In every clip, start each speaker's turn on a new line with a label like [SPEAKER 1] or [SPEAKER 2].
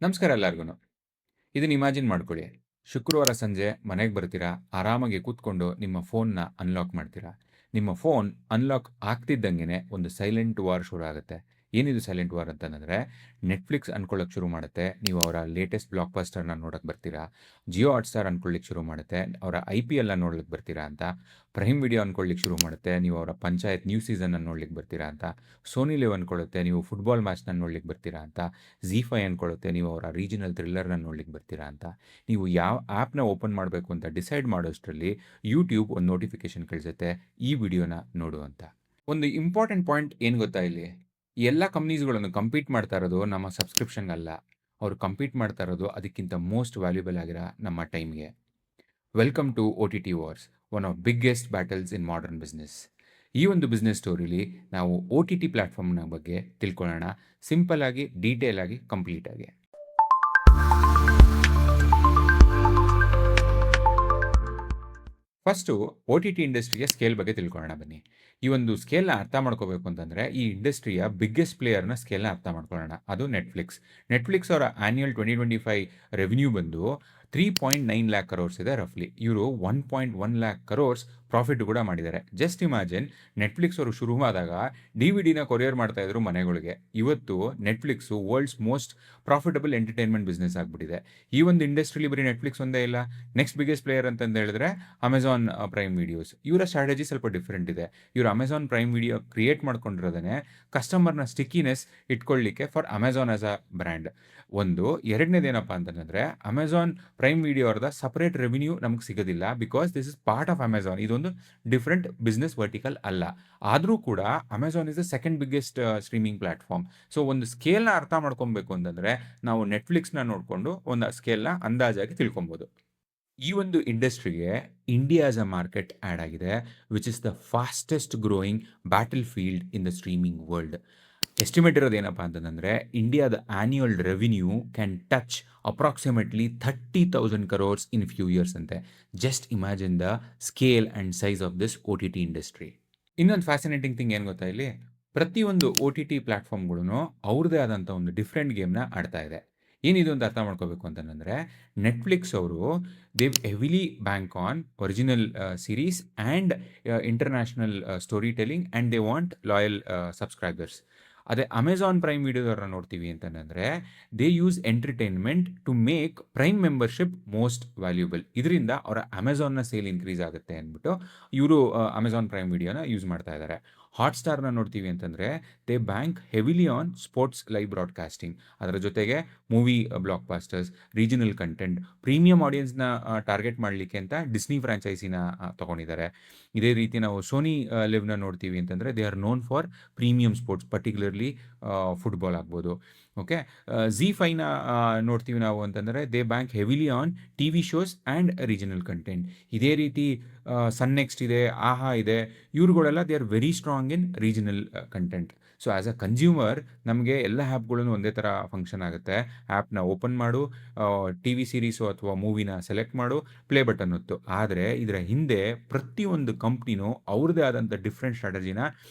[SPEAKER 1] ನಮಸ್ಕಾರ ಎಲ್ಲರಿಗೂ. ಇದನ್ನ ಇಮ್ಯಾಜಿನ್ ಮಾಡ್ಕೊಳ್ಳಿ. ಶುಕ್ರವಾರ ಸಂಜೆ ಮನೆಗೆ ಬರ್ತೀರಾ, ಆರಾಮಾಗಿ ಕೂತ್ಕೊಂಡು ನಿಮ್ಮ ಫೋನ್‌ನ ಅನ್ಲಾಕ್ ಮಾಡ್ತೀರಾ. ನಿಮ್ಮ ಫೋನ್ ಅನ್ಲಾಕ್ ಆಗ್ತಿದ್ದಂಗೆನೆ ಒಂದು ಸೈಲೆಂಟ್ ವಾರ್ ಶುರು ಆಗುತ್ತೆ. ಏನಿದು ಸೈಲೆಂಟ್ ವಾರ್ ಅಂತಂದ್ರೆ, ನೆಟ್‌ಫ್ಲಿಕ್ಸ್ ಅನ್ಕೊಳ್ಳೋಕೆ ಶುರು ಮಾಡುತ್ತೆ. ನೀವು ಅವರ ಲೇಟೆಸ್ಟ್ ಬ್ಲಾಕ್ ಬಸ್ಟರ್‌ನ ನೋಡೋಕೆ ಬರ್ತೀರಾ. ಜಿಯೋ ಹಾಟ್‌ಸ್ಟಾರ್ ಅನ್ಕೊಳ್ಳಿಕ್ಕೆ ಶುರು ಮಾಡುತ್ತೆ. ಅವರ ಐಪಿಎಲ್‌ನ ನೋಡ್ಲಿಕ್ಕೆ ಬರ್ತೀರಾ ಅಂತ. ಪ್ರೈಮ್ ವಿಡಿಯೋ ಅನ್ಕೊಳ್ಳಿಕ್ಕೆ ಶುರು ಮಾಡುತ್ತೆ. ನೀವು ಅವರ ಪಂಚಾಯತ್ ನ್ಯೂ ಸೀಸನ್‌ನ ನೋಡ್ಲಿಕ್ಕೆ ಬರ್ತೀರಾ ಅಂತ. ಸೋನಿ ಲಿವ್ ಅನ್ಕೊಳ್ಳುತ್ತೆ. ನೀವು ಫುಟ್ಬಾಲ್ ಮ್ಯಾಚ್‌ನ ನೋಡ್ಲಿಕ್ಕೆ ಬರ್ತೀರಾ ಅಂತ. ಝೀ5 ಅನ್ಕೊಳ್ಳುತ್ತೆ. ನೀವು ಅವರ ರೀಜನಲ್ ಥ್ರಿಲ್ಲರ್‌ನ ನೋಡ್ಲಿಕ್ಕೆ ಬರ್ತೀರಾ ಅಂತ. ನೀವು ಯಾವ ಆ್ಯಪ್‌ನ ಓಪನ್ ಮಾಡಬೇಕು ಅಂತ ಡಿಸೈಡ್ ಮಾಡೋಷ್ಟರಲ್ಲಿ ಯೂಟ್ಯೂಬ್ ಒಂದು ನೋಟಿಫಿಕೇಷನ್ ಕಳಿಸುತ್ತೆ, ಈ ವಿಡಿಯೋನ ನೋಡು ಅಂತ. ಒಂದು ಇಂಪಾರ್ಟೆಂಟ್ ಪಾಯಿಂಟ್ ಏನು ಗೊತ್ತಾ ಇಲ್ಲಿ? ಈ ಎಲ್ಲ ಕಂಪನೀಸ್‌ಗಳನ್ನು ಕಂಪೀಟ್ ಮಾಡ್ತಾ ಇರೋದು ನಮ್ಮ ಸಬ್ಸ್ಕ್ರಿಪ್ಷನ್‌ಗಲ್ಲ. ಅವರು ಕಂಪೀಟ್ ಮಾಡ್ತಾ ಇರೋದು ಅದಕ್ಕಿಂತ ಮೋಸ್ಟ್ ವ್ಯಾಲ್ಯೂಬಲ್ ಆಗಿರೋ ನಮ್ಮ ಟೈಮ್‌ಗೆ. Welcome to OTT wars, one of biggest battles in modern business. ಈ ಒಂದು ಬಿಸ್ನೆಸ್ ಸ್ಟೋರಿಲಿ ನಾವು ಒ-ಟಿ-ಟಿ ಪ್ಲಾಟ್‌ಫಾರ್ಮ್‌ನ ಬಗ್ಗೆ ತಿಳ್ಕೊಳ್ಳೋಣ. ಸಿಂಪಲ್ ಆಗಿ, ಡೀಟೇಲ್ ಆಗಿ, ಕಂಪ್ಲೀಟ್ ಆಗಿ. ಫಸ್ಟು ಒ-ಟಿ-ಟಿ ಇಂಡಸ್ಟ್ರಿಯ ಸ್ಕೇಲ್ ಬಗ್ಗೆ ತಿಳ್ಕೊಳ್ಳೋಣ ಬನ್ನಿ. ಈ ಒಂದು ಸ್ಕೇಲ್‌ನ ಅರ್ಥ ಮಾಡ್ಕೋಬೇಕು ಅಂತಂದ್ರೆ, ಈ ಇಂಡಸ್ಟ್ರಿಯ ಬಿಗ್ಗೆಸ್ಟ್ ಪ್ಲೇಯರ್‌ನ ಸ್ಕೇಲ್‌ನ ಅರ್ಥ ಮಾಡ್ಕೊಳ್ಳೋಣ. ಅದು ನೆಟ್‌ಫ್ಲಿಕ್ಸ್. ನೆಟ್‌ಫ್ಲಿಕ್ಸ್ ಅವರ ಆನ್ಯುಯಲ್ 2025 ರೆವೆನ್ಯೂ ಬಂದು 3.9 ಲ್ಯಾಕ್ ಕ್ರೋರ್ಸ್ ಇದೆ ರಫ್ಲಿ. ಇವರು 1.1 ಲ್ಯಾಕ್ ಕ್ರೋರ್ಸ್ ಪ್ರಾಫಿಟ್ ಕೂಡ ಮಾಡಿದ್ದಾರೆ. ಜಸ್ಟ್ ಇಮ್ಯಾಜಿನ್, ನೆಟ್‌ಫ್ಲಿಕ್ಸ್ ಅವರು ಶುರುವಾದಾಗ ಡಿ-ವಿ-ಡಿನ ಕೊರಿಯರ್ ಮಾಡ್ತಾ ಇದ್ರು ಮನೆಗಳಿಗೆ. ಇವತ್ತು Netflix world's most profitable entertainment business ಆಗ್ಬಿಟ್ಟಿದೆ. ಈ ಒಂದು ಇಂಡಸ್ಟ್ರಿಲಿ ಬರೀ ನೆಟ್‌ಫ್ಲಿಕ್ಸ್ ಒಂದೇ ಇಲ್ಲ. ನೆಕ್ಸ್ಟ್ ಬಿಗ್ಗೆಸ್ಟ್ ಪ್ಲೇಯರ್ ಅಂತಂದು ಹೇಳಿದ್ರೆ ಅಮೆಜಾನ್ ಪ್ರೈಮ್ ವಿಡಿಯೋಸ್. ಇವರ ಸ್ಟ್ರಾಟಜಿ ಸ್ವಲ್ಪ ಡಿಫರೆಂಟ್ ಇದೆ. ಇವರು ಅಮೆಜಾನ್ ಪ್ರೈಮ್ ವಿಡಿಯೋ ಕ್ರಿಯೇಟ್ ಮಾಡ್ಕೊಂಡಿರೋದೇನೆ ಕಸ್ಟಮರ್‌ನ ಸ್ಟಿಕ್ಕಿನೆಸ್ ಇಟ್ಕೊಳ್ಳಿಕ್ಕೆ for Amazon as a brand. ಒಂದು. ಎರಡನೇದೇನಪ್ಪ ಅಂತಂದ್ರೆ, ಅಮೆಜಾನ್ ಪ್ರೈಮ್ ವಿಡಿಯೋ ಅವ್ರದ್ದು ಸಪರೇಟ್ ರೆವೆನ್ಯೂ ನಮ್ಗೆ ಸಿಗೋದಿಲ್ಲ. Because this is part of Amazon. ಇದೊಂದು ಡಿಫರೆಂಟ್ ಬಿಸ್ನೆಸ್ ವರ್ಟಿಕಲ್ ಅಲ್ಲ. ಆದರೂ ಕೂಡ Amazon is the second biggest streaming platform. So ಒಂದು ಸ್ಕೇಲ್‌ನ ಅರ್ಥ ಮಾಡ್ಕೊಬೇಕು ಅಂತಂದ್ರೆ, ನಾವು ನೆಟ್‌ಫ್ಲಿಕ್ಸ್‌ನ ನೋಡ್ಕೊಂಡು ಒಂದು ಸ್ಕೇಲ್‌ನ ಅಂದಾಜಾಗಿ ತಿಳ್ಕೊಬಹುದು. ಈ ಒಂದು ಇಂಡಸ್ಟ್ರಿಗೆ ಇಂಡಿಯಾ ಆಸ್ ಅ ಮಾರ್ಕೆಟ್ ಆ್ಯಡ್ ಆಗಿದೆ, which is the fastest growing battlefield in the streaming world. Estimate ಇರೋದೇನಪ್ಪ ಅಂತಂದ್ರೆ, ಇಂಡಿಯಾದ annual revenue can touch approximately 30,000 crores in few years ಅಂತೆ. Just imagine the scale and size of this OTT industry. ಇನ್ನೊಂದು fascinating thing ಏನು ಗೊತ್ತಾ ಇಲ್ಲಿ? ಪ್ರತಿಯೊಂದು ಒ-ಟಿ-ಟಿ ಪ್ಲಾಟ್‌ಫಾರ್ಮ್‌ಗಳೂ ಅವ್ರದ್ದೇ ಆದಂಥ ಒಂದು ಡಿಫರೆಂಟ್ ಗೇಮ್‌ನ ಆಡ್ತಾ ಇದೆ. ಏನಿದು ಅಂತ ಅರ್ಥ ಮಾಡ್ಕೋಬೇಕು ಅಂತಂದ್ರೆ, ನೆಟ್‌ಫ್ಲಿಕ್ಸ್ ಅವರು they heavily bank on original series and international storytelling and they want loyal subscribers. ಅದೇ ಅಮೆಜಾನ್ ಪ್ರೈಮ್ ವಿಡಿಯೋದವ್ರನ್ನ ನೋಡ್ತೀವಿ ಅಂತಂದ್ರೆ, they use entertainment to make Prime membership most valuable. ಇದರಿಂದ ಅವರ ಅಮೆಜಾನ್‌ನ ಸೇಲ್ ಇನ್ಕ್ರೀಸ್ ಆಗುತ್ತೆ ಅಂದ್ಬಿಟ್ಟು ಇವರು ಅಮೆಜಾನ್ ಪ್ರೈಮ್ ವಿಡಿಯೋನ ಯೂಸ್ ಮಾಡ್ತಾ ಇದ್ದಾರೆ. ಹಾಟ್‌ಸ್ಟಾರ್‌ನ ನೋಡ್ತೀವಿ ಅಂತಂದ್ರೆ, they bank heavily on sports live broadcasting. ಅದರ ಜೊತೆಗೆ movie blockbusters, regional content, premium ಆಡಿಯನ್ಸ್‌ನ ಟಾರ್ಗೆಟ್ ಮಾಡಲಿಕ್ಕೆ ಅಂತ ಡಿಸ್ನಿ ಫ್ರಾಂಚೈಸಿನ ತಗೊಂಡಿದ್ದಾರೆ. ಇದೇ ರೀತಿ ನಾವು ಸೋನಿ ಲಿವ್‌ನ ನೋಡ್ತೀವಿ ಅಂತಂದ್ರೆ, they are known for premium sports, particularly football ಆಗ್ಬೋದು. ಓಕೆ. ಝೀ5ನ ನೋಡ್ತೀವಿ ನಾವು ಅಂತಂದರೆ, they bank heavily on TV shows and regional content. ಇದೇ ರೀತಿ ಸನ್ ನೆಕ್ಸ್ಟ್ ಇದೆ, ಆಹಾ ಇದೆ. ಇವ್ರುಗಳೆಲ್ಲ they are very strong in regional content. So as a consumer ನಮಗೆ ಎಲ್ಲ ಆ್ಯಪ್‌ಗಳೂ ಒಂದೇ ಥರ ಫಂಕ್ಷನ್ ಆಗುತ್ತೆ. ಆ್ಯಪ್‌ನ ಓಪನ್ ಮಾಡು, ಟಿವಿ ಸೀರೀಸು ಅಥವಾ ಮೂವಿನ ಸೆಲೆಕ್ಟ್ ಮಾಡು, ಪ್ಲೇ ಬಟನ್ ಒತ್ತು. ಆದರೆ ಇದರ ಹಿಂದೆ ಪ್ರತಿಯೊಂದು ಕಂಪ್ನಿನೂ ಅವ್ರದ್ದೇ ಆದಂಥ ಡಿಫರೆಂಟ್ ಸ್ಟ್ರಾಟಜಿನ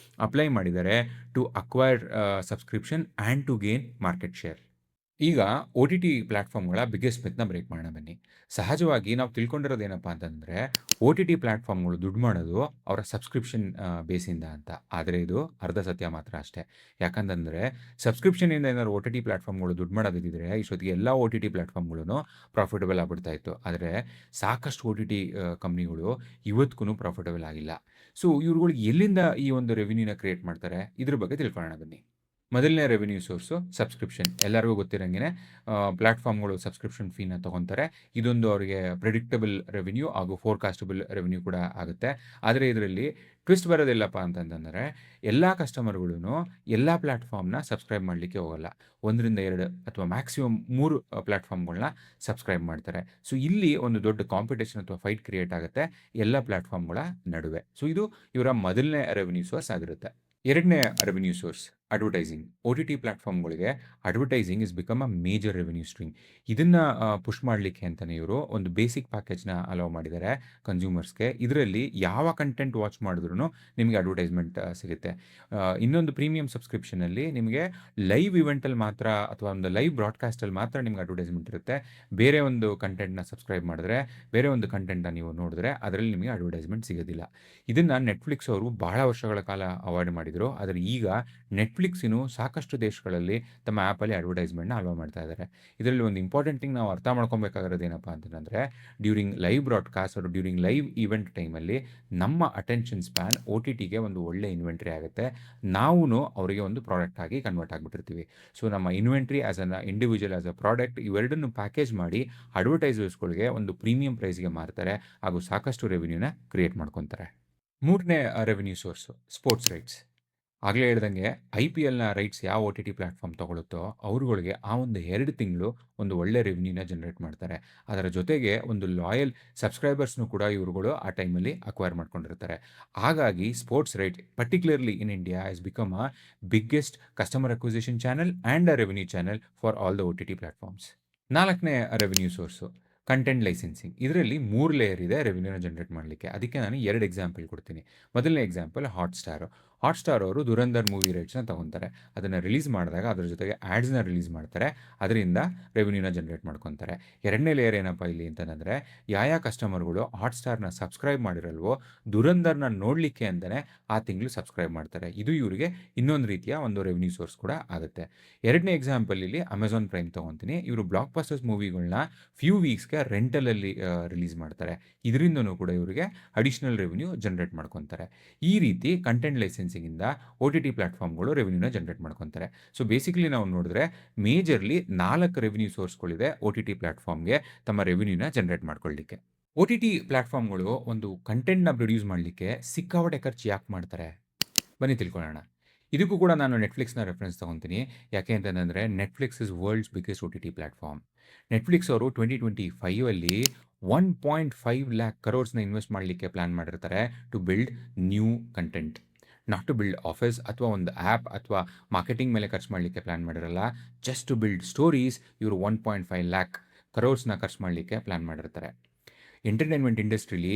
[SPEAKER 1] ಅಪ್ಲೈ ಮಾಡಿದ್ದಾರೆ to acquire subscription and to gain market share. ಈಗ ಒ-ಟಿ-ಟಿ ಪ್ಲಾಟ್‌ಫಾರ್ಮ್‌ಗಳ ಬಿಗ್ಗೆಸ್ಟ್ ಮಿತ್‌ನ ಬ್ರೇಕ್ ಮಾಡೋಣ ಬನ್ನಿ. ಸಹಜವಾಗಿ ನಾವು ತಿಳ್ಕೊಂಡಿರೋದೇನಪ್ಪ ಅಂತಂದ್ರೆ, ಒ-ಟಿ-ಟಿ ಪ್ಲಾಟ್‌ಫಾರ್ಮ್‌ಗಳು ದುಡ್ಡು ಮಾಡೋದು ಅವರ ಸಬ್ಸ್ಕ್ರಿಪ್ಷನ್ ಬೇಸಿಂದ ಅಂತ. ಆದರೆ ಇದು ಅರ್ಧ ಸತ್ಯ ಮಾತ್ರ ಅಷ್ಟೇ. ಯಾಕಂತಂದ್ರೆ, ಸಬ್ಸ್ಕ್ರಿಪ್ಷನಿಂದ ಏನಾದ್ರು ಒ-ಟಿ-ಟಿ ಪ್ಲಾಟ್‌ಫಾರ್ಮ್‌ಗಳು ದುಡ್ಡು ಮಾಡೋದಿದ್ದಿದ್ರೆ, ಇಷ್ಟೊತ್ತಿಗೆ ಎಲ್ಲ ಒ-ಟಿ-ಟಿ ಪ್ಲಾಟ್‌ಫಾರ್ಮ್‌ಗಳೂ ಪ್ರಾಫಿಟಬಲ್ ಆಗ್ಬಿಡ್ತಾ ಇತ್ತು. ಆದರೆ ಸಾಕಷ್ಟು ಒ-ಟಿ-ಟಿ ಕಂಪ್ನಿಗಳು ಇವತ್ತಿಗೂ ಪ್ರಾಫಿಟಬಲ್ ಆಗಿಲ್ಲ. ಸೊ ಇವ್ರುಗಳು ಎಲ್ಲಿಂದ ಈ ಒಂದು ರೆವೆನ್ಯೂನ ಕ್ರಿಯೇಟ್ ಮಾಡ್ತಾರೆ? ಇದ್ರ ಬಗ್ಗೆ ತಿಳ್ಕೊಳ್ಳೋಣ ಬನ್ನಿ. ಮೊದಲನೇ ರೆವೆನ್ಯೂ ಸೋರ್ಸು ಸಬ್ಸ್ಕ್ರಿಪ್ಷನ್. ಎಲ್ಲರಿಗೂ ಗೊತ್ತಿರಂಗೆನೆ ಪ್ಲಾಟ್‌ಫಾರ್ಮ್‌ಗಳು ಸಬ್ಸ್ಕ್ರಿಪ್ಷನ್ ಫೀನ ತಗೊಂತಾರೆ. ಇದೊಂದು ಅವರಿಗೆ ಪ್ರೆಡಿಕ್ಟಬಲ್ ರೆವೆನ್ಯೂ ಹಾಗೂ ಫೋರ್‌ಕಾಸ್ಟಬಲ್ ರೆವೆನ್ಯೂ ಕೂಡ ಆಗುತ್ತೆ. ಆದರೆ ಇದರಲ್ಲಿ ಟ್ವಿಸ್ಟ್ ಬರೋದೆಲ್ಲಪ್ಪ ಅಂತಂತಂದರೆ, ಎಲ್ಲ ಕಸ್ಟಮರ್‌ಗಳೂ ಎಲ್ಲ ಪ್ಲಾಟ್‌ಫಾರ್ಮ್‌ನ ಸಬ್ಸ್ಕ್ರೈಬ್ ಮಾಡಲಿಕ್ಕೆ ಹೋಗಲ್ಲ. 1ರಿಂದ 2 ಅಥವಾ ಮ್ಯಾಕ್ಸಿಮಮ್ 3 ಪ್ಲಾಟ್‌ಫಾರ್ಮ್‌ಗಳನ್ನ ಸಬ್ಸ್ಕ್ರೈಬ್ ಮಾಡ್ತಾರೆ. ಸೊ ಇಲ್ಲಿ ಒಂದು ದೊಡ್ಡ ಕಾಂಪಿಟಿಷನ್ ಅಥವಾ ಫೈಟ್ ಕ್ರಿಯೇಟ್ ಆಗುತ್ತೆ ಎಲ್ಲ ಪ್ಲಾಟ್‌ಫಾರ್ಮ್‌ಗಳ ನಡುವೆ. ಸೊ ಇದು ಇವರ ಮೊದಲನೇ ರೆವೆನ್ಯೂ ಸೋರ್ಸ್ ಆಗಿರುತ್ತೆ. ಎರಡನೇ ರೆವೆನ್ಯೂ ಸೋರ್ಸ್ ಅಡ್ವರ್ಟೈಸಿಂಗ್. OTT ಪ್ಲಾಟ್‌ಫಾರ್ಮ್‌ಗಳಿಗೆ advertising is become a major revenue stream. ಇದನ್ನ ಪುಶ್ ಮಾಡ್ಲಿಕ್ಕೆ ಅಂತಾನೆ ಇವರು ಒಂದು ಬೇಸಿಕ್ ಪ್ಯಾಕೇಜ್‌ನ ಅಲೌ ಮಾಡಿದ್ದಾರೆ ಕನ್ಸ್ಯೂಮರ್ಸ್‌ಗೆ. ಇದರಲ್ಲಿ ಯಾವ ಕಂಟೆಂಟ್ ವಾಚ್ ಮಾಡಿದ್ರುನು ನಿಮಗೆ ಅಡ್ವರ್ಟೈಸ್‌ಮೆಂಟ್ ಸಿಗುತ್ತೆ. ಇನ್ನೊಂದು ಪ್ರೀಮಿಯಂ ಸಬ್ಸ್ಕ್ರಿಪ್ಷನಲ್ಲಿ ನಿಮಗೆ ಲೈವ್ ಇವೆಂಟಲ್ಲಿ ಮಾತ್ರ ಅಥವಾ ಒಂದು ಲೈವ್ ಬ್ರಾಡ್‌ಕಾಸ್ಟಲ್ಲಿ ಮಾತ್ರ ನಿಮ್ಗೆ ಅಡ್ವರ್ಟೈಸ್‌ಮೆಂಟ್ ಇರುತ್ತೆ. ಬೇರೆ ಒಂದು ಕಂಟೆಂಟ್‌ನ ಸಬ್ಸ್ಕ್ರೈಬ್ ಮಾಡಿದ್ರೆ, ಬೇರೆ ಒಂದು ಕಂಟೆಂಟ್‌ನ ನೀವು ನೋಡಿದ್ರೆ ಅದರಲ್ಲಿ ನಿಮಗೆ ಅಡ್ವರ್ಟೈಸ್‌ಮೆಂಟ್ ಸಿಗೋದಿಲ್ಲ. ಇದನ್ನ ನೆಟ್‌ಫ್ಲಿಕ್ಸ್ ಅವರು ಬಹಳ ವರ್ಷಗಳ ಕಾಲ ಅವಾಯ್ಡ್ ಮಾಡಿದ್ರು. ಆದರೆ ಈಗ ನೆಟ್‌ಫ್ಲಿಕ್ಸಿನು ಸಾಕಷ್ಟು ದೇಶಗಳಲ್ಲಿ ತಮ್ಮ ಆ್ಯಪಲ್ಲಿ ಅಡ್ವರ್ಟೈಸ್‌ಮೆಂಟ್‌ನ ಅಲೋ ಮಾಡ್ತಾ ಇದ್ದಾರೆ. ಇದರಲ್ಲಿ ಒಂದು ಇಂಪಾರ್ಟೆಂಟ್ ಥಿಂಗ್ ನಾವು ಅರ್ಥ ಮಾಡ್ಕೊಬೇಕಾಗಿರೋದು ಏನಪ್ಪಾ ಅಂತಂದ್ರೆ, during live broadcast or during live event ಟೈಮಲ್ಲಿ ನಮ್ಮ ಅಟೆನ್ಷನ್ ಸ್ಪ್ಯಾನ್ OTTಗೆ ಒಂದು ಒಳ್ಳೆ ಇನ್ವೆಂಟರಿ ಆಗುತ್ತೆ. ನಾವುನು ಅವರಿಗೆ ಒಂದು ಪ್ರಾಡಕ್ಟ್ ಆಗಿ ಕನ್ವರ್ಟ್ ಆಗಿಬಿಟ್ಟಿರ್ತೀವಿ. ಸೊ ನಮ್ಮ inventory as an individual, as a product ಇವೆರಡನ್ನು ಪ್ಯಾಕೇಜ್ ಮಾಡಿ ಅಡ್ವರ್ಟೈಸರ್ಸ್‌ಗಳಿಗೆ ಒಂದು ಪ್ರೀಮಿಯಂ ಪ್ರೈಸ್‌ಗೆ ಮಾರ್ತಾರೆ ಹಾಗೂ ಸಾಕಷ್ಟು ರೆವೆನ್ಯೂನ ಕ್ರಿಯೇಟ್ ಮಾಡ್ಕೊಂತಾರೆ. ಮೂರನೇ ರೆವೆನ್ಯೂ ಸೋರ್ಸು ಸ್ಪೋರ್ಟ್ಸ್ ರೈಟ್ಸ್. ಆಗಲೇ ಹೇಳ್ದಂಗೆ IPLನ ರೈಟ್ಸ್ ಯಾವ OTT ಪ್ಲಾಟ್‌ಫಾರ್ಮ್ ತಗೊಳುತ್ತೋ ಅವ್ರುಗಳಿಗೆ ಆ ಒಂದು 2 ತಿಂಗಳು ಒಂದು ಒಳ್ಳೆ ರೆವೆನ್ಯೂನ ಜನರೇಟ್ ಮಾಡ್ತಾರೆ. ಅದರ ಜೊತೆಗೆ ಒಂದು ಲಾಯಲ್ ಸಬ್ಸ್ಕ್ರೈಬರ್ಸ್‌ನು ಕೂಡ ಇವ್ರುಗಳು ಆ ಟೈಮಲ್ಲಿ ಅಕ್ವೈರ್ ಮಾಡ್ಕೊಂಡಿರ್ತಾರೆ. ಹಾಗಾಗಿ sports right particularly in India has become a biggest customer acquisition channel and a revenue channel for all the OTT platforms. 4ನೇ ರೆವೆನ್ಯೂ ಸೋರ್ಸು ಕಂಟೆಂಟ್ ಲೈಸೆನ್ಸಿಂಗ್. ಇದರಲ್ಲಿ 3 ಲೇಯರ್ ಇದೆ ರೆವೆನ್ಯೂನ ಜನರೇಟ್ ಮಾಡಲಿಕ್ಕೆ. ಅದಕ್ಕೆ ನಾನು 2 ಎಕ್ಸಾಂಪಲ್ ಕೊಡ್ತೀನಿ. ಮೊದಲನೇ ಎಕ್ಸಾಂಪಲ್ ಹಾಟ್‌ಸ್ಟಾರ್. ಹಾಟ್‌ಸ್ಟಾರ್ ಅವರು ಧುರಂಧರ್ movie ರೈಟ್ಸ್‌ನ ತಗೊಂತಾರೆ. ಅದನ್ನು ರಿಲೀಸ್ ಮಾಡಿದಾಗ ಅದರ ಜೊತೆಗೆ ಆಡ್ಸ್‌ನ ರಿಲೀಸ್ ಮಾಡ್ತಾರೆ. ಅದರಿಂದ ರೆವೆನ್ಯೂನ ಜನರೇಟ್ ಮಾಡ್ಕೊತಾರೆ. 2ನೇ ಲೇಯರ್ ಏನಪ್ಪಾ ಇಲ್ಲಿ ಅಂತಂದ್ರೆ, ಯಾವ ಕಸ್ಟಮರ್‌ಗಳು ಹಾಟ್‌ಸ್ಟಾರ್‌ನ ಸಬ್ಸ್ಕ್ರೈಬ್ ಮಾಡಿರಲ್ವೋ ಧುರಂಧರ್‌ನ ನೋಡಲಿಕ್ಕೆ ಅಂತಾನೆ ಆ ತಿಂಗಳು ಸಬ್ಸ್ಕ್ರೈಬ್ ಮಾಡ್ತಾರೆ. ಇದು ಇವರಿಗೆ ಇನ್ನೊಂದು ರೀತಿಯ ಒಂದು ರೆವೆನ್ಯೂ ಸೋರ್ಸ್ ಕೂಡ ಆಗುತ್ತೆ. 2ನೇ ಎಕ್ಸಾಂಪಲ್ ಇಲ್ಲಿ ಅಮೆಜಾನ್ ಪ್ರೈಮ್ ತಗೊಂತೀನಿ. ಇವರು ಬ್ಲಾಕ್ ಬಸ್ಟರ್ಸ್ ಮೂವಿಗಳನ್ನ ಫ್ಯೂ ವೀಕ್ಸ್‌ಗೆ ರೆಂಟಲಲ್ಲಿ ರಿಲೀಸ್ ಮಾಡ್ತಾರೆ. ಇದರಿಂದನೂ ಕೂಡ ಇವರಿಗೆ ಅಡಿಷನಲ್ ರೆವೆನ್ಯೂ ಜನರೇಟ್ ಮಾಡ್ಕೊಂತಾರೆ. ಈ ರೀತಿ ಕಂಟೆಂಟ್ ಲೈಸೆನ್ಸಿಂಗಿಂದ OTT ಪ್ಲಾಟ್‌ಫಾರ್ಮ್‌ಗಳು ರೆವೆನ್ಯೂನ ಜನರೇಟ್ ಮಾಡ್ಕೊಂತಾರೆ. ಸೊ ಬೇಸಿಕಲಿ ನಾವು ನೋಡಿದ್ರೆ ಮೇಜರ್‌ಲಿ 4 ರೆವೆನ್ಯೂ ಸೋರ್ಸ್‌ಗಳಿದೆ OTT ಪ್ಲಾಟ್‌ಫಾರ್ಮ್‌ಗೆ ತಮ್ಮ ರೆವೆನ್ಯೂನ ಜನರೇಟ್ ಮಾಡ್ಕೊಳ್ಳಿಕ್ಕೆ. OTT ಪ್ಲಾಟ್‌ಫಾರ್ಮ್‌ಗಳು ಒಂದು ಕಂಟೆಂಟ್‌ನ ಪ್ರೊಡ್ಯೂಸ್ ಮಾಡಲಿಕ್ಕೆ ಸಿಕ್ಕಾಪಟ್ಟೆ ಖರ್ಚು ಯಾಕೆ ಮಾಡ್ತಾರೆ? ಬನ್ನಿ ತಿಳ್ಕೊಳ್ಳೋಣ. ಇದಕ್ಕೂ ಕೂಡ ನಾನು ನೆಟ್‌ಫ್ಲಿಕ್ಸ್‌ನ ರೆಫರೆನ್ಸ್ ತಗೊಂತೀನಿ. ಯಾಕೆ ಅಂತಂದ್ರೆ Netflix is world's biggest OTT platform. Netflix ಅವರು 2025 ಅಲ್ಲಿ 1.5 ಲ್ಯಾಕ್ ಕ್ರೋರ್ಸ್‌ನ ಇನ್ವೆಸ್ಟ್ ಮಾಡಲಿಕ್ಕೆ ಪ್ಲಾನ್ ಮಾಡಿರ್ತಾರೆ to build new content. Not to build office ಅಥವಾ ಒಂದು ಆ್ಯಪ್ ಅಥವಾ ಮಾರ್ಕೆಟಿಂಗ್ ಮೇಲೆ ಖರ್ಚು ಮಾಡಲಿಕ್ಕೆ ಪ್ಲಾನ್ ಮಾಡಿರಲ್ಲ. ಜಸ್ಟ್ ಟು ಬಿಲ್ಡ್ ಸ್ಟೋರೀಸ್ ಇವರು 1.5 ಲ್ಯಾಕ್ ಕ್ರೋರ್ಸ್‌ನ ಖರ್ಚು ಮಾಡಲಿಕ್ಕೆ ಪ್ಲಾನ್ ಮಾಡಿರ್ತಾರೆ. ಎಂಟರ್‌ಟೈನ್ಮೆಂಟ್ ಇಂಡಸ್ಟ್ರಿಲಿ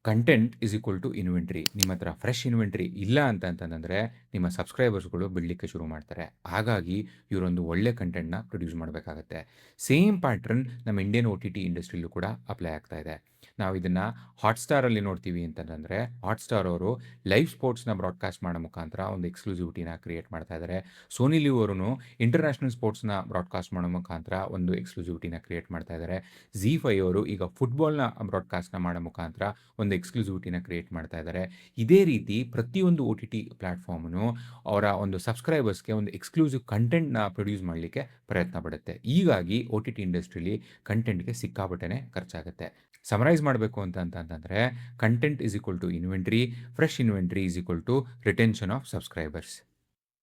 [SPEAKER 1] content is equal to inventory. ನಿಮ್ಮ ಹತ್ರ ಫ್ರೆಶ್ ಇನ್ವೆಂಟರಿ ಇಲ್ಲ ಅಂತಂತಂದ್ರೆ ನಿಮ್ಮ ಸಬ್ಸ್ಕ್ರೈಬರ್ಸ್‌ಗಳು ಬಿಡಲಿಕ್ಕೆ ಶುರು ಮಾಡ್ತಾರೆ. ಹಾಗಾಗಿ ಇವರೊಂದು ಒಳ್ಳೆ ಕಂಟೆಂಟ್‌ನ ಪ್ರೊಡ್ಯೂಸ್ ಮಾಡಬೇಕಾಗತ್ತೆ. ಸೇಮ್ ಪ್ಯಾಟ್ರನ್ ನಮ್ಮ ಇಂಡಿಯನ್ OTT ಇಂಡಸ್ಟ್ರಿಲೂ ಕೂಡ ಅಪ್ಲೈ ಆಗ್ತಾ ಇದೆ. ನಾವು ಇದನ್ನ ಹಾಟ್‌ಸ್ಟಾರಲ್ಲಿ ನೋಡ್ತೀವಿ ಅಂತಂದ್ರೆ ಹಾಟ್‌ಸ್ಟಾರ್ ಅವರು ಲೈವ್ ಸ್ಪೋರ್ಟ್ಸ್‌ನ ಬ್ರಾಡ್‌ಕಾಸ್ಟ್ ಮಾಡೋ ಮುಖಾಂತರ ಒಂದು ಎಕ್ಸ್ಕ್ಲೂಸಿವಿಟಿನ ಕ್ರಿಯೇಟ್ ಮಾಡ್ತಾ ಇದ್ದಾರೆ. ಸೋನಿ ಲಿವ್ ಅವರುನು ಇಂಟರ್‌ನ್ಯಾಷನಲ್ ಸ್ಪೋರ್ಟ್ಸ್‌ನ ಬ್ರಾಡ್‌ಕಾಸ್ಟ್ ಮಾಡೋ ಮುಖಾಂತರ ಒಂದು ಎಕ್ಸ್ಕ್ಲೂಸಿವಿಟಿನ ಕ್ರಿಯೇಟ್ ಮಾಡ್ತಾ ಇದ್ದಾರೆ. ZEE5 ಅವರು ಈಗ ಫುಟ್ಬಾಲ್‌ನ ಬ್ರಾಡ್‌ಕಾಸ್ಟ್‌ನ ಮಾಡೋ ಮುಖಾಂತರ ಒಂದು ಎಕ್ಸ್ಕ್ಲೂಸಿವಿಟಿನ ಕ್ರಿಯೇಟ್ ಮಾಡ್ತಾ ಇದ್ದಾರೆ. ಇದೇ ರೀತಿ ಪ್ರತಿಯೊಂದು OTT ಪ್ಲಾಟ್‌ಫಾರ್ಮ್‌ನು ಅವರ ಒಂದು ಸಬ್ಸ್ಕ್ರೈಬರ್ಸ್‌ಗೆ ಒಂದು ಎಕ್ಸ್ಕ್ಲೂಸಿವ್ ಕಂಟೆಂಟ್‌ನ ಪ್ರೊಡ್ಯೂಸ್ ಮಾಡಲಿಕ್ಕೆ ಪ್ರಯತ್ನ ಪಡುತ್ತೆ. ಹೀಗಾಗಿ OTT ಇಂಡಸ್ಟ್ರಿಲಿ ಕಂಟೆಂಟ್‌ಗೆ ಸಿಕ್ಕಾಪಟ್ಟೆನೆ ಖರ್ಚಾಗುತ್ತೆ. ಸಮರೈಸ್ ಮಾಡಬೇಕು ಅಂತಂದ್ರೆ content is equal to inventory, fresh inventory is equal to retention of subscribers.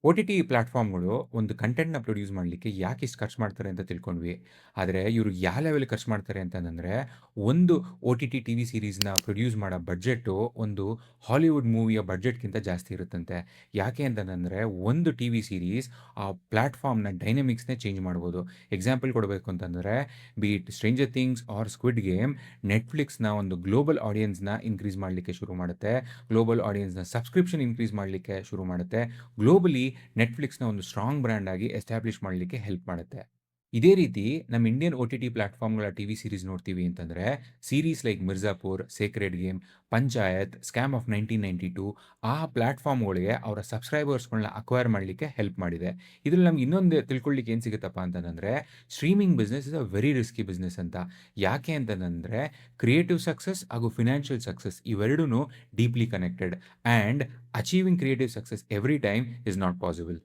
[SPEAKER 1] OTT ಪ್ಲಾಟ್‌ಫಾರ್ಮ್‌ಗಳು ಒಂದು ಕಂಟೆಂಟ್‌ನ ಪ್ರೊಡ್ಯೂಸ್ ಮಾಡಲಿಕ್ಕೆ ಯಾಕೆ ಇಷ್ಟು ಖರ್ಚು ಮಾಡ್ತಾರೆ ಅಂತ ತಿಳ್ಕೊಂಡ್ವಿ. ಆದರೆ ಇವರು ಯಾವ ಲೆವೆಲ್‌ಗೆ ಖರ್ಚು ಮಾಡ್ತಾರೆ ಅಂತಂದ್ರೆ, ಒಂದು OTT ಟಿವಿ ಸೀರೀಸ್‌ನ ಪ್ರೊಡ್ಯೂಸ್ ಮಾಡೋ ಬಡ್ಜೆಟ್ಟು ಒಂದು ಹಾಲಿವುಡ್ ಮೂವಿಯ ಬಡ್ಜೆಟ್‌ಗಿಂತ ಜಾಸ್ತಿ ಇರುತ್ತಂತೆ. ಯಾಕೆ ಅಂತಂದ್ರೆ ಒಂದು ಟಿವಿ ಸೀರೀಸ್ ಆ ಪ್ಲಾಟ್‌ಫಾರ್ಮ್‌ನ ಡೈನಮಿಕ್ಸ್‌ನೇ ಚೇಂಜ್ ಮಾಡ್ಬೋದು. ಎಕ್ಸಾಂಪಲ್ ಕೊಡಬೇಕು ಅಂತಂದ್ರೆ be it Stranger Things or Squid Game, ನೆಟ್‌ಫ್ಲಿಕ್ಸ್‌ನ ಒಂದು ಗ್ಲೋಬಲ್ ಆಡಿಯನ್ಸ್‌ನ ಇನ್ಕ್ರೀಸ್ ಮಾಡಲಿಕ್ಕೆ ಶುರು ಮಾಡುತ್ತೆ. ಗ್ಲೋಬಲ್ ಆಡಿಯನ್ಸ್‌ನ ಸಬ್ಸ್ಕ್ರಿಪ್ಷನ್ ಇನ್ಕ್ರೀಸ್ ಮಾಡಲಿಕ್ಕೆ ಶುರು ಮಾಡುತ್ತೆ. ಗ್ಲೋಬಲಿ ನೆಟ್‌ಫ್ಲಿಕ್ಸ್‌ನ ಒಂದು ಸ್ಟ್ರಾಂಗ್ ಬ್ರ್ಯಾಂಡ್ ಆಗಿ ಎಸ್ಟಾಬ್ಲಿಷ್ ಮಾಡಲಿಕ್ಕೆ ಹೆಲ್ಪ್ ಮಾಡುತ್ತೆ. ಇದೇ ರೀತಿ ನಮ್ಮ ಇಂಡಿಯನ್ OTT ಪ್ಲಾಟ್‌ಫಾರ್ಮ್‌ಗಳ ಟಿವಿ ಸೀರೀಸ್ ನೋಡ್ತೀವಿ ಅಂತಂದ್ರೆ, series like Mirzapur, Sacred game, panchayat, scam of 1992 ಆ ಪ್ಲಾಟ್‌ಫಾರ್ಮ್‌ಗಳಿಗೆ ಅವರ ಸಬ್ಸ್ಕ್ರೈಬರ್ಸ್‌ಗಳನ್ನ ಅಕ್ವೈರ್ ಮಾಡಲಿಕ್ಕೆ ಹೆಲ್ಪ್ ಮಾಡಿದೆ. ಇದ್ರಲ್ಲಿ ನಮ್ಗೆ ಇನ್ನೊಂದು ತಿಳ್ಕೊಳ್ಳಿಕ್ಕೆ ಏನು ಸಿಗುತ್ತಪ್ಪ ಅಂತಂದ್ರೆ, streaming business is a very risky business ಅಂತ. ಯಾಕೆ ಅಂತಂದ್ರೆ, ಕ್ರಿಯೇಟಿವ್ ಸಕ್ಸಸ್ ಹಾಗೂ ಫೈನಾನ್ಷಿಯಲ್ ಸಕ್ಸಸ್ ಇವೆರಡೂನು deeply connected and achieving creative success every time is not possible.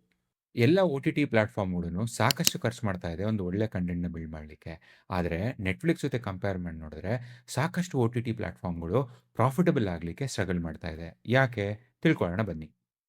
[SPEAKER 1] ಎಲ್ಲ OTT ಪ್ಲಾಟ್‌ಫಾರ್ಮ್‌ಗಳುನು ಸಾಕಷ್ಟು ಖರ್ಚು ಮಾಡ್ತಾ ಇದೆ ಒಂದು ಒಳ್ಳೆ ಕಂಟೆಂಟ್‌ನ ಬಿಲ್ಡ್ ಮಾಡಲಿಕ್ಕೆ. ಆದರೆ ನೆಟ್‌ಫ್ಲಿಕ್ಸ್ ಜೊತೆ ಕಂಪೇರ್ ಮಾಡಿ ನೋಡಿದ್ರೆ ಸಾಕಷ್ಟು OTT ಪ್ಲಾಟ್‌ಫಾರ್ಮ್‌ಗಳು ಪ್ರಾಫಿಟಬಲ್ ಆಗಲಿಕ್ಕೆ ಸ್ಟ್ರಗಲ್ ಮಾಡ್ತಾ ಇದೆ. ಯಾಕೆ? ತಿಳ್ಕೊಳ್ಳೋಣ ಬನ್ನಿ.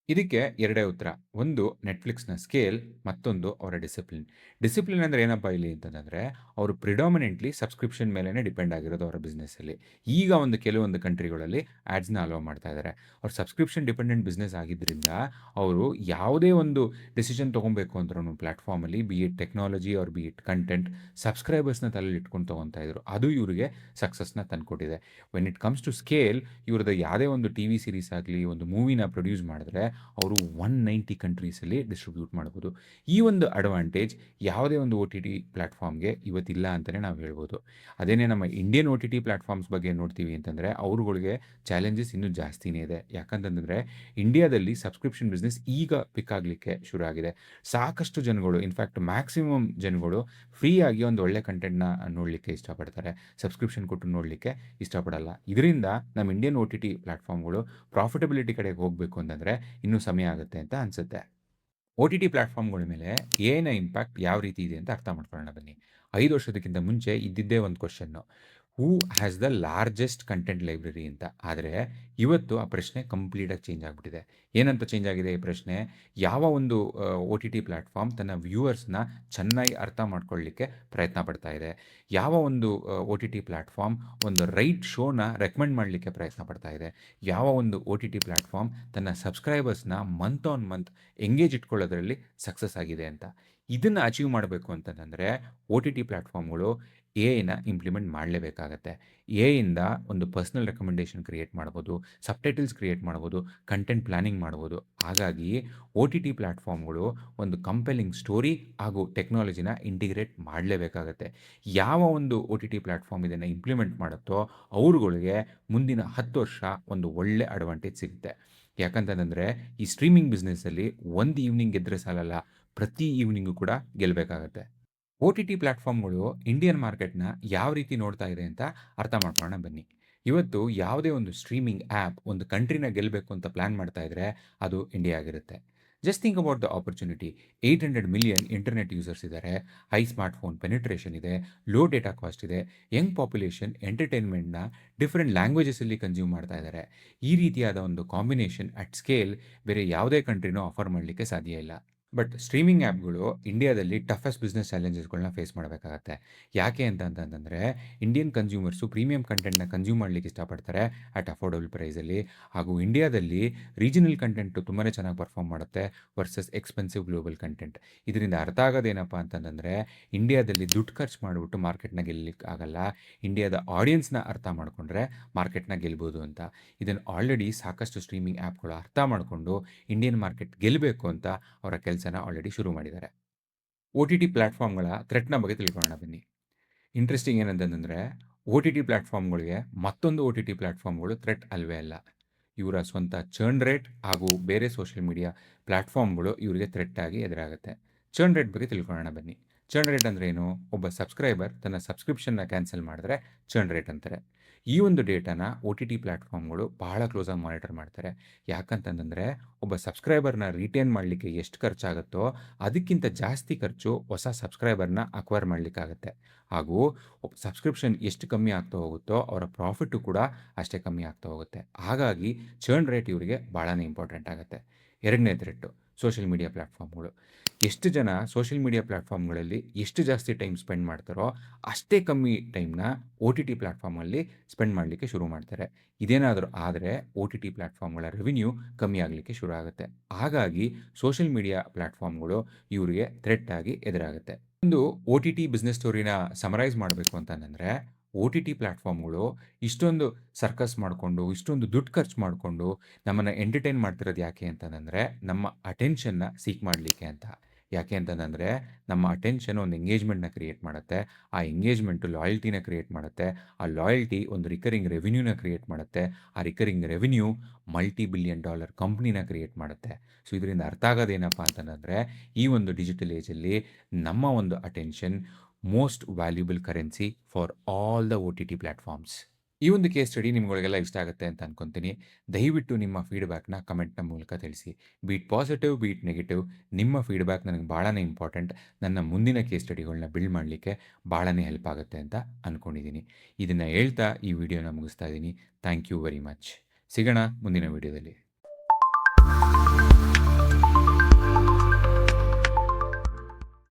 [SPEAKER 1] ಇದಕ್ಕೆ ಎರಡೇ ಉತ್ತರ. ಒಂದು ನೆಟ್‌ಫ್ಲಿಕ್ಸ್‌ನ ಸ್ಕೇಲ್, ಮತ್ತೊಂದು ಅವರ ಡಿಸಿಪ್ಲಿನ್. ಡಿಸಿಪ್ಲಿನ್ ಅಂದ್ರೆ ಏನಪ್ಪಾ ಇಲ್ಲಿ ಅಂತಂದ್ರೆ, ಅವರು ಪ್ರಿಡಾಮಿನೆಂಟ್ಲಿ ಸಬ್ಸ್ಕ್ರಿಪ್ಷನ್ ಮೇಲೆನೇ ಡಿಪೆಂಡ್ ಆಗಿರೋದು ಅವರ ಬಿಸ್ನೆಸ್ಸಲ್ಲಿ. ಈಗ ಒಂದು ಕೆಲವೊಂದು ಕಂಟ್ರಿಗಳಲ್ಲಿ ಆಡ್ಸ್‌ನ ಅಲೋ ಮಾಡ್ತಾ ಇದ್ದಾರೆ. ಅವ್ರು ಸಬ್ಸ್ಕ್ರಿಪ್ಷನ್ ಡಿಪೆಂಡೆಂಟ್ ಬಿಸ್ನೆಸ್ ಆಗಿದ್ರಿಂದ, ಅವರು ಯಾವುದೇ ಒಂದು ಡಿಸಿಷನ್ ತಗೊಬೇಕು ಅಂದ್ರೂನು ಪ್ಲಾಟ್‌ಫಾರ್ಮಲ್ಲಿ be it technology or be it content, ಸಬ್ಸ್ಕ್ರೈಬರ್ಸ್‌ನ ತಲೆಯಲ್ಲಿ ಇಟ್ಕೊಂಡು ತಗೊಂತಾ ಇದ್ರು. ಅದು ಇವರಿಗೆ ಸಕ್ಸಸ್‌ನ ತಂದ್ಕೊಟ್ಟಿದೆ. When it comes to scale, ಇವ್ರದ್ದು ಯಾವುದೇ ಒಂದು ಟಿವಿ ಸೀರೀಸ್ ಆಗಲಿ, ಒಂದು ಮೂವಿನ ಪ್ರೊಡ್ಯೂಸ್ ಮಾಡಿದ್ರೆ ಅವರು 190 ಕಂಟ್ರೀಸಲ್ಲಿ ಡಿಸ್ಟ್ರಿಬ್ಯೂಟ್ ಮಾಡ್ಬೋದು. ಈ ಒಂದು ಅಡ್ವಾಂಟೇಜ್ ಯಾವುದೇ ಒಂದು OTT ಪ್ಲಾಟ್‌ಫಾರ್ಮ್‌ಗೆ ಇವತ್ತಿಲ್ಲ ಅಂತಲೇ ನಾವು ಹೇಳ್ಬೋದು. ಅದೇನೇ ನಮ್ಮ ಇಂಡಿಯನ್ OTT ಪ್ಲಾಟ್‌ಫಾರ್ಮ್ಸ್ ಬಗ್ಗೆ ನೋಡ್ತೀವಿ ಅಂತಂದರೆ, ಅವ್ರುಗಳಿಗೆ ಚಾಲೆಂಜಸ್ ಇನ್ನೂ ಜಾಸ್ತಿನೇ ಇದೆ. ಯಾಕಂತಂದರೆ, ಇಂಡಿಯಾದಲ್ಲಿ ಸಬ್ಸ್ಕ್ರಿಪ್ಷನ್ ಬಿಸ್ನೆಸ್ ಈಗ ಪಿಕ್ ಆಗಲಿಕ್ಕೆ ಶುರು ಆಗಿದೆ. ಸಾಕಷ್ಟು ಜನಗಳು, ಇನ್‌ಫ್ಯಾಕ್ಟ್ ಮ್ಯಾಕ್ಸಿಮಮ್ ಜನಗಳು ಫ್ರೀಯಾಗಿ ಒಂದು ಒಳ್ಳೆ ಕಂಟೆಂಟ್‌ನ ನೋಡಲಿಕ್ಕೆ ಇಷ್ಟಪಡ್ತಾರೆ. ಸಬ್ಸ್ಕ್ರಿಪ್ಷನ್ ಕೊಟ್ಟು ನೋಡಲಿಕ್ಕೆ ಇಷ್ಟಪಡಲ್ಲ. ಇದರಿಂದ ನಮ್ಮ ಇಂಡಿಯನ್ OTT ಪ್ಲಾಟ್‌ಫಾರ್ಮ್‌ಗಳು ಪ್ರಾಫಿಟಬಿಲಿಟಿ ಕಡೆಗೆ ಹೋಗಬೇಕು ಅಂತಂದರೆ ಇನ್ನೂ ಸಮಯ ಆಗುತ್ತೆ ಅಂತ ಅನ್ಸುತ್ತೆ. OTT ಪ್ಲಾಟ್‌ಫಾರ್ಮ್‌ಗಳ ಮೇಲೆ ಎಐನ ಇಂಪ್ಯಾಕ್ಟ್ ಯಾವ ರೀತಿ ಇದೆ ಅಂತ ಅರ್ಥ ಮಾಡ್ಕೊಳ್ಳೋಣ ಬನ್ನಿ. 5 ವರ್ಷದಕ್ಕಿಂತ ಮುಂಚೆ ಇದ್ದಿದ್ದೇ ಒಂದು question. Who has the largest content library ಅಂತ. ಆದರೆ ಇವತ್ತು ಆ ಪ್ರಶ್ನೆ ಕಂಪ್ಲೀಟಾಗಿ ಚೇಂಜ್ ಆಗಿಬಿಟ್ಟಿದೆ. ಏನಂತ ಚೇಂಜ್ ಆಗಿದೆ ಈ ಪ್ರಶ್ನೆ? ಯಾವ ಒಂದು OTT ಪ್ಲಾಟ್‌ಫಾರ್ಮ್ ತನ್ನ ವ್ಯೂವರ್ಸ್‌ನ ಚೆನ್ನಾಗಿ ಅರ್ಥ ಮಾಡ್ಕೊಳ್ಳಿಕ್ಕೆ ಪ್ರಯತ್ನ ಪಡ್ತಾ ಇದೆ? ಯಾವ ಒಂದು OTT ಪ್ಲಾಟ್‌ಫಾರ್ಮ್ ಒಂದು ರೈಟ್ ಶೋನ ರೆಕಮೆಂಡ್ ಮಾಡಲಿಕ್ಕೆ ಪ್ರಯತ್ನ ಪಡ್ತಾ ಇದೆ? ಯಾವ ಒಂದು OTT ಪ್ಲಾಟ್‌ಫಾರ್ಮ್ ತನ್ನ ಸಬ್ಸ್ಕ್ರೈಬರ್ಸ್‌ನ ಮಂತ್ ಆನ್ ಮಂತ್ ಎಂಗೇಜ್ ಇಟ್ಕೊಳ್ಳೋದ್ರಲ್ಲಿ ಸಕ್ಸಸ್ ಆಗಿದೆ ಅಂತ. ಇದನ್ನು ಅಚೀವ್ ಮಾಡಬೇಕು ಅಂತಂದರೆ OTT ಪ್ಲಾಟ್‌ಫಾರ್ಮ್‌ಗಳು ಎಐನ ಇಂಪ್ಲಿಮೆಂಟ್ ಮಾಡಲೇಬೇಕಾಗತ್ತೆ. ಎಐಯಿಂದ ಒಂದು ಪರ್ಸನಲ್ ರೆಕಮೆಂಡೇಷನ್ ಕ್ರಿಯೇಟ್ ಮಾಡ್ಬೋದು, ಸಬ್‌ಟೈಟಲ್ಸ್ ಕ್ರಿಯೇಟ್ ಮಾಡ್ಬೋದು, ಕಂಟೆಂಟ್ ಪ್ಲಾನಿಂಗ್ ಮಾಡ್ಬೋದು. ಹಾಗಾಗಿ OTT ಪ್ಲಾಟ್‌ಫಾರ್ಮ್‌ಗಳು ಒಂದು ಕಂಪೆಲಿಂಗ್ ಸ್ಟೋರಿ ಹಾಗೂ ಟೆಕ್ನಾಲಜಿನ ಇಂಟಿಗ್ರೇಟ್ ಮಾಡಲೇಬೇಕಾಗತ್ತೆ. ಯಾವ ಒಂದು OTT ಪ್ಲಾಟ್‌ಫಾರ್ಮ್ ಇದನ್ನು ಇಂಪ್ಲಿಮೆಂಟ್ ಮಾಡುತ್ತೋ, ಅವ್ರುಗಳಿಗೆ ಮುಂದಿನ 10 ವರ್ಷ ಒಂದು ಒಳ್ಳೆ ಅಡ್ವಾಂಟೇಜ್ ಸಿಗುತ್ತೆ. ಯಾಕಂತಂದರೆ, ಈ ಸ್ಟ್ರೀಮಿಂಗ್ ಬಿಸ್ನೆಸ್ಸಲ್ಲಿ ಒಂದು ಈವ್ನಿಂಗ್ ಗೆದ್ದರೆ ಸಾಲಲ್ಲ, ಪ್ರತಿ ಈವ್ನಿಂಗು ಕೂಡ ಗೆಲ್ಲಬೇಕಾಗತ್ತೆ. OTT ಪ್ಲಾಟ್‌ಫಾರ್ಮ್‌ಗಳು ಇಂಡಿಯನ್ ಮಾರ್ಕೆಟ್‌ನ ಯಾವ ರೀತಿ ನೋಡ್ತಾ ಇದೆ ಅಂತ ಅರ್ಥ ಮಾಡ್ಕೊಳ್ಳೋಣ ಬನ್ನಿ. ಇವತ್ತು ಯಾವುದೇ ಒಂದು ಸ್ಟ್ರೀಮಿಂಗ್ ಆ್ಯಪ್ ಒಂದು ಕಂಟ್ರಿನ ಗೆಲ್ಲಬೇಕು ಅಂತ ಪ್ಲಾನ್ ಮಾಡ್ತಾ ಇದ್ರೆ, ಅದು ಇಂಡಿಯಾ ಆಗಿರುತ್ತೆ. Just think about the opportunity. 800 million internet users ಇದ್ದಾರೆ, ಹೈ ಸ್ಮಾರ್ಟ್‌ಫೋನ್ ಪೆನೆಟ್ರೇಷನ್ ಇದೆ, ಲೋ ಡೇಟಾ ಕಾಸ್ಟ್ ಇದೆ, ಯಂಗ್ ಪಾಪ್ಯುಲೇಷನ್ ಎಂಟರ್‌ಟೈನ್‌ಮೆಂಟ್‌ನ ಡಿಫರೆಂಟ್ ಲ್ಯಾಂಗ್ವೇಜಸಲ್ಲಿ ಕನ್ಸ್ಯೂಮ್ ಮಾಡ್ತಾ ಇದ್ದಾರೆ. ಈ ರೀತಿಯಾದ ಒಂದು ಕಾಂಬಿನೇಷನ್ ಅಟ್ ಸ್ಕೇಲ್ ಬೇರೆ ಯಾವುದೇ ಕಂಟ್ರಿನೂ ಆಫರ್ ಮಾಡಲಿಕ್ಕೆ ಸಾಧ್ಯ ಇಲ್ಲ. ಬಟ್ ಸ್ಟ್ರೀಮಿಂಗ್ ಆ್ಯಪ್‌ಗಳು ಇಂಡಿಯಾದಲ್ಲಿ ಟಫೆಸ್ಟ್ ಬಿಸ್ನೆಸ್ ಚಾಲೆಂಜಸ್‌ಗಳನ್ನ ಫೇಸ್ ಮಾಡಬೇಕಾಗತ್ತೆ. ಯಾಕೆ ಅಂತಂತಂದ್ರೆ, ಇಂಡಿಯನ್ ಕನ್ಸ್ಯೂಮರ್ಸು ಪ್ರೀಮಿಯಂ ಕಂಟೆಂಟ್‌ನ ಕನ್ಸ್ಯೂಮ್ ಮಾಡ್ಲಿಕ್ಕೆ ಇಷ್ಟಪಡ್ತಾರೆ ಅಟ್ ಅಫೋರ್ಡಬಲ್ ಪ್ರೈಸಲ್ಲಿ. ಹಾಗೂ ಇಂಡಿಯಾದಲ್ಲಿ ರೀಜನಲ್ ಕಂಟೆಂಟು ತುಂಬಾನೇ ಚೆನ್ನಾಗಿ ಪರ್ಫಾರ್ಮ್ ಮಾಡುತ್ತೆ ವರ್ಸಸ್ ಎಕ್ಸ್ಪೆನ್ಸಿವ್ ಗ್ಲೋಬಲ್ ಕಂಟೆಂಟ್. ಇದರಿಂದ ಅರ್ಥ ಆಗೋದೇನಪ್ಪ ಅಂತಂತಂದ್ರೆ, ಇಂಡಿಯಾದಲ್ಲಿ ದುಡ್ಡು ಖರ್ಚು ಮಾಡಿಬಿಟ್ಟು ಮಾರ್ಕೆಟ್‌ನ ಗೆಲ್ಲಲಿಕ್ಕೆ ಆಗಲ್ಲ. ಇಂಡಿಯಾದ ಆಡಿಯನ್ಸ್‌ನ ಅರ್ಥ ಮಾಡ್ಕೊಂಡ್ರೆ ಮಾರ್ಕೆಟ್‌ನ ಗೆಲ್ಬೋದು ಅಂತ. ಇದನ್ನು ಆಲ್ರೆಡಿ ಸಾಕಷ್ಟು ಸ್ಟ್ರೀಮಿಂಗ್ ಆ್ಯಪ್‌ಗಳು ಅರ್ಥ ಮಾಡಿಕೊಂಡು ಇಂಡಿಯನ್ ಮಾರ್ಕೆಟ್ ಗೆಲ್ಲಬೇಕು ಅಂತ ಅವರ ಕೆಲಸನ ಆಲ್ರೆಡಿ ಶುರು ಮಾಡಿದ್ದಾರೆ. OTT ಪ್ಲಾಟ್‌ಫಾರ್ಮ್‌ಗಳ ಥ್ರೆಟ್‌ನ ಬಗ್ಗೆ ತಿಳ್ಕೊಳ್ಳೋಣ ಬನ್ನಿ. ಇಂಟ್ರೆಸ್ಟಿಂಗ್ ಏನಂತಂದ್ರೆ, OTT ಪ್ಲಾಟ್‌ಫಾರ್ಮ್‌ಗಳಿಗೆ ಮತ್ತೊಂದು OTT ಪ್ಲಾಟ್‌ಫಾರ್ಮ್‌ಗಳು ಥ್ರೆಟ್ ಅಲ್ವೇ ಅಲ್ಲ. ಇವರ ಸ್ವಂತ ಚರ್ನ್ ರೇಟ್ ಹಾಗೂ ಬೇರೆ ಸೋಷಿಯಲ್ ಮೀಡಿಯಾ ಪ್ಲಾಟ್‌ಫಾರ್ಮ್‌ಗಳು ಇವರಿಗೆ ಥ್ರೆಟ್ ಆಗಿ ಎದುರಾಗುತ್ತೆ. ಚರ್ನ್ ರೇಟ್ ಬಗ್ಗೆ ತಿಳ್ಕೊಳ್ಳೋಣ ಬನ್ನಿ. ಚರ್ನ್ ರೇಟ್ ಅಂದ್ರೆ ಏನು? ಒಬ್ಬ ಸಬ್ಸ್ಕ್ರೈಬರ್ ತನ್ನ ಸಬ್ಸ್ಕ್ರಿಪ್ಷನ್‌ನ ಕ್ಯಾನ್ಸಲ್ ಮಾಡಿದ್ರೆ ಚರ್ನ್ ರೇಟ್ ಅಂತಾರೆ. ಈ ಒಂದು ಡೇಟಾನ OTT ಪ್ಲಾಟ್‌ಫಾರ್ಮ್‌ಗಳು ಬಹಳ ಕ್ಲೋಸಾಗಿ ಮಾನಿಟರ್ ಮಾಡ್ತಾರೆ. ಯಾಕಂತಂದ್ರೆ, ಒಬ್ಬ ಸಬ್ಸ್ಕ್ರೈಬರ್‌ನ ರಿಟೇನ್ ಮಾಡಲಿಕ್ಕೆ ಎಷ್ಟು ಖರ್ಚಾಗುತ್ತೋ, ಅದಕ್ಕಿಂತ ಜಾಸ್ತಿ ಖರ್ಚು ಹೊಸ ಸಬ್ಸ್ಕ್ರೈಬರ್‌ನ ಅಕ್ವೈರ್ ಮಾಡಲಿಕ್ಕಾಗತ್ತೆ. ಹಾಗೂ ಸಬ್ಸ್ಕ್ರಿಪ್ಷನ್ ಎಷ್ಟು ಕಮ್ಮಿ ಆಗ್ತಾ ಹೋಗುತ್ತೋ, ಅವರ ಪ್ರಾಫಿಟ್ಟು ಕೂಡ ಅಷ್ಟೇ ಕಮ್ಮಿ ಆಗ್ತಾ ಹೋಗುತ್ತೆ. ಹಾಗಾಗಿ ಚರ್ನ್ ರೇಟ್ ಇವರಿಗೆ ಭಾಳನೇ ಇಂಪಾರ್ಟೆಂಟ್ ಆಗುತ್ತೆ. ಎರಡನೇ ಥ್ರೆಟ್ಟು ಸೋಷಿಯಲ್ ಮೀಡಿಯಾ ಪ್ಲಾಟ್‌ಫಾರ್ಮ್‌ಗಳು. ಎಷ್ಟು ಜನ ಸೋಷಿಯಲ್ ಮೀಡಿಯಾ ಪ್ಲಾಟ್‌ಫಾರ್ಮ್‌ಗಳಲ್ಲಿ ಎಷ್ಟು ಜಾಸ್ತಿ ಟೈಮ್ ಸ್ಪೆಂಡ್ ಮಾಡ್ತಾರೋ, ಅಷ್ಟೇ ಕಮ್ಮಿ ಟೈಮ್‌ನ OTT ಪ್ಲಾಟ್‌ಫಾರ್ಮಲ್ಲಿ ಸ್ಪೆಂಡ್ ಮಾಡಲಿಕ್ಕೆ ಶುರು ಮಾಡ್ತಾರೆ. ಇದೇನಾದರೂ ಆದರೆ OTT ಪ್ಲಾಟ್‌ಫಾರ್ಮ್‌ಗಳ ರೆವಿನ್ಯೂ ಕಮ್ಮಿ ಆಗಲಿಕ್ಕೆ ಶುರು ಆಗುತ್ತೆ. ಹಾಗಾಗಿ ಸೋಷಿಯಲ್ ಮೀಡಿಯಾ ಪ್ಲಾಟ್‌ಫಾರ್ಮ್‌ಗಳು ಇವರಿಗೆ ಥ್ರೆಟ್ ಆಗಿ ಎದುರಾಗುತ್ತೆ. ಒಂದು OTT ಬಿಸ್ನೆಸ್ ಸ್ಟೋರಿನ ಸಮರೈಸ್ ಮಾಡಬೇಕು ಅಂತಂದ್ರೆ, OTT ಪ್ಲಾಟ್‌ಫಾರ್ಮ್‌ಗಳು ಇಷ್ಟೊಂದು ಸರ್ಕಸ್ ಮಾಡಿಕೊಂಡು, ಇಷ್ಟೊಂದು ದುಡ್ಡು ಖರ್ಚು ಮಾಡಿಕೊಂಡು ನಮ್ಮನ್ನು ಎಂಟರ್ಟೈನ್ ಮಾಡ್ತಿರೋದು ಯಾಕೆ ಅಂತಂದರೆ, ನಮ್ಮ ಅಟೆನ್ಷನ್ನ ಸೀಕ್ ಮಾಡಲಿಕ್ಕೆ ಅಂತ. ಯಾಕೆ ಅಂತಂದರೆ, ನಮ್ಮ ಅಟೆನ್ಷನ್ ಒಂದು ಎಂಗೇಜ್‌ಮೆಂಟ್‌ನ ಕ್ರಿಯೇಟ್ ಮಾಡುತ್ತೆ. ಆ ಎಂಗೇಜ್‌ಮೆಂಟು ಲಾಯಲ್ಟಿನ ಕ್ರಿಯೇಟ್ ಮಾಡುತ್ತೆ. ಆ ಲಾಯಲ್ಟಿ ಒಂದು ರಿಕರಿಂಗ್ ರೆವೆನ್ಯೂನ ಕ್ರಿಯೇಟ್ ಮಾಡುತ್ತೆ. ಆ recurring revenue multi billion dollar ಕಂಪ್ನಿನ ಕ್ರಿಯೇಟ್ ಮಾಡುತ್ತೆ. ಸೊ ಇದರಿಂದ ಅರ್ಥ ಆಗೋದೇನಪ್ಪ ಅಂತಂದರೆ, ಈ ಒಂದು ಡಿಜಿಟಲ್ ಏಜಲ್ಲಿ ನಮ್ಮ ಒಂದು attention most valuable currency for all the OTT platforms. ಈ ಒಂದು ಕೇಸ್ ಸ್ಟಡಿ ನಿಮ್ಗಳಿಗೆಲ್ಲ ಇಷ್ಟ ಆಗುತ್ತೆ ಅಂತ ಅನ್ಕೊಂತೀನಿ. ದಯವಿಟ್ಟು ನಿಮ್ಮ ಫೀಡ್‌ಬ್ಯಾಕ್‌ನ ಕಮೆಂಟ್‌ನ ಮೂಲಕ ತಿಳಿಸಿ. B it positive, B it negative, ನಿಮ್ಮ ಫೀಡ್‌ಬ್ಯಾಕ್ ನನಗೆ ಭಾಳನೇ ಇಂಪಾರ್ಟೆಂಟ್. ನನ್ನ ಮುಂದಿನ ಕೇಸ್ ಸ್ಟಡಿಗಳನ್ನ ಬಿಲ್ಡ್ ಮಾಡಲಿಕ್ಕೆ ಭಾಳನೇ ಹೆಲ್ಪ್ ಆಗುತ್ತೆ ಅಂತ ಅನ್ಕೊಂಡಿದ್ದೀನಿ. ಇದನ್ನು ಹೇಳ್ತಾ ಈ ವಿಡಿಯೋನ ಮುಗಿಸ್ತಾ ಇದ್ದೀನಿ. Thank you very much. ಸಿಗೋಣ ಮುಂದಿನ ವಿಡಿಯೋದಲ್ಲಿ.